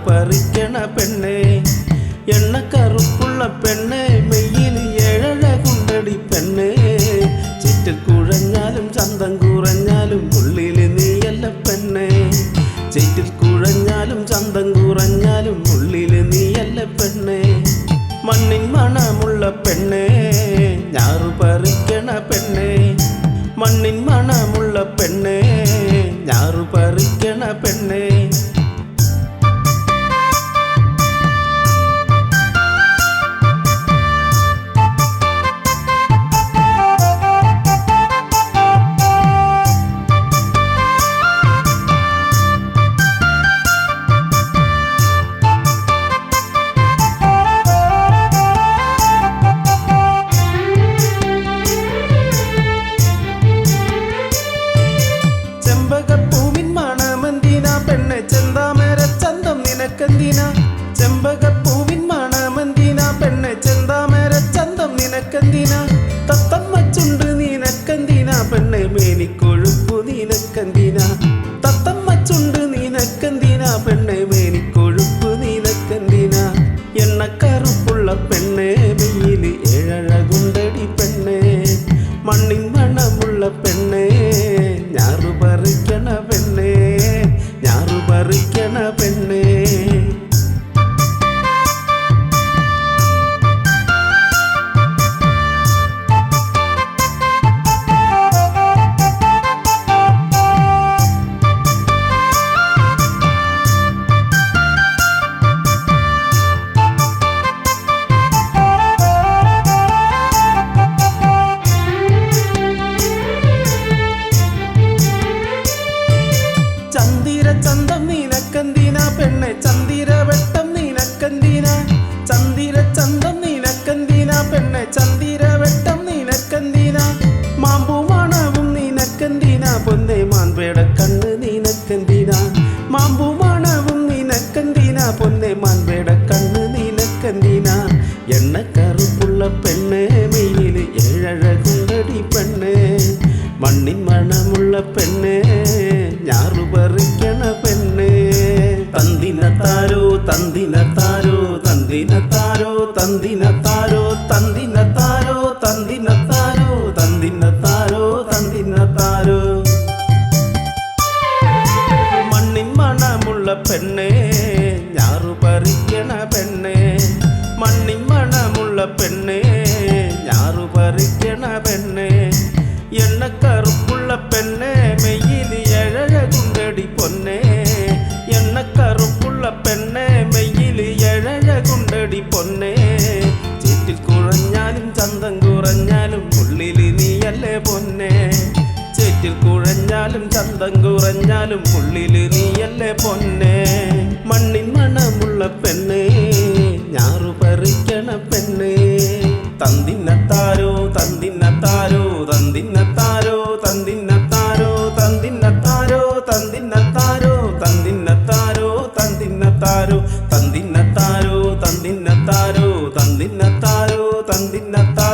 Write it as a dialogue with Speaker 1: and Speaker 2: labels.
Speaker 1: പറിക്കണ പെണ്ണേ എണ്ണക്കറുപ്പുള്ള പെണ്ണേ മെയ്യിൽ ഏഴഴകുണ്ടടി പെണ്ണേ ചുറ്റിൽ കുഴഞ്ഞാലും ചന്തം കുറഞ്ഞാലും ഉള്ളിൽ നീയല്ല പെണ്ണേ ചുറ്റിൽ കുഴഞ്ഞാലും ചന്തം കുറഞ്ഞാലും ഉള്ളിൽ നീയല്ല പെണ്ണേ മണ്ണിൻ മണമുള്ള പെണ്ണേ ഞാറു പറിക്കണ പെണ്ണേ മണ്ണിൻ മണമുള്ള പെണ്ണേ ഞാറു പറിക്കണ പെണ്ണേ ചെമ്പകപ്പൂവിൻ മണമെന്തിനാ പെണ്ണെ ചെന്താമര ചന്തം നിനക്കെന്തിനാ തത്തമ്മ ചുണ്ട് നിനക്കെന്തിനാ പെണ്ണെ മേനിക്കൊഴുപ്പു നിനക്കെന്തിനാ തത്തമ്മ ചുണ്ട് നിനക്കെന്തിനാ പെണ്ണെ മേനിക്കൊഴുപ്പു നിനക്കെന്തിനാ എണ്ണക്കറുപ്പുള്ള പെണ്ണെ മെയ്യിൽ ഏഴഴകുണ്ടടി പെണ്ണെ മണ്ണിൻ മണമുള്ള പെണ്ണെ ഞാറു പറിക്കണ പെണ്ണെ ഞാറു പറിക്കണ പെണ്ണെ ചന്തം നിനക്കെന്തിനാ പെണ്ണെ ചന്ദിരവട്ടം നിനക്കെന്തിനാ ചന്ദിരചന്തം നിനക്കെന്തിനാ പെണ്ണെ ചന്ദിരവട്ടം നിനക്കെന്തിനാ മാമ്പുമണവും നിനക്കെന്തിനാ പൊന്നെ മാൻപേട കണ്ണ് നിനക്കെന്തിനാ മാമ്പുമണവും നിനക്കെന്തിനാ പൊന്നെ മാൻപേട കണ്ണ് നിനക്കെന്തിനാ എണ്ണക്കറുപ്പുള്ള പെണ്ണെ മെയ്യിൽ ഏഴഴകുണ്ടടി പെണ്ണെ മണ്ണിൻ മണമുള്ള പെണ്ണെ ഞാറു പറിക്കണ പെണ്ണെ തന്തിനത്താരോ തന്തിനത്താരോ തന്തിനത്താരോ തന്തിനത്താരോ തന്തിനത്താരോ തന്തിനത്താരോ തന്തിനത്താരോ തന്തിനത്താരോ മണ്ണിൻ മണമുള്ള പെണ്ണെ ഞാറു പറിക്കണ പെണ്ണെ മണ്ണിൻ മണമുള്ള പെണ്ണെ ഞാറു പറിക്കണ പെണ്ണെ എണ്ണക്കറുപ്പുള്ള പെണ്ണെ മെയ്യിൽ ഏഴഴകുണ്ടടി പൊന്നെ എണ്ണക്കറുപ്പുള്ള പെണ്ണെ മെയ്യിൽ ഏഴഴകുണ്ടടി പൊന്നെ ചുറ്റിൽ കുഴഞ്ഞാലും ചന്തം കുറഞ്ഞാലും ഉള്ളിൽ നീയല്ലേ പൊന്നെ ചുറ്റിൽ കുഴഞ്ഞാലും ചന്തം കുറഞ്ഞാലും ഉള്ളിൽ നീയല്ലേ പൊന്നെ മണ്ണിൻ മണമുള്ള പെണ്ണെ ഞാറു പറിക്കണ പെണ്ണെ തന്തിനത്താരോ തന്തിനത്താരോ തന്തിനത്താരോ തന്തിനത്താരോ തന്തിനത്താരോ തന്തിനത്താരോ തന്തിനത്താരോ തന്തിനത്താരോ തന്തിനത്താരോ തന്തിനത്താരോ തന്തിനത്താരോ തന്തിനത്താരോ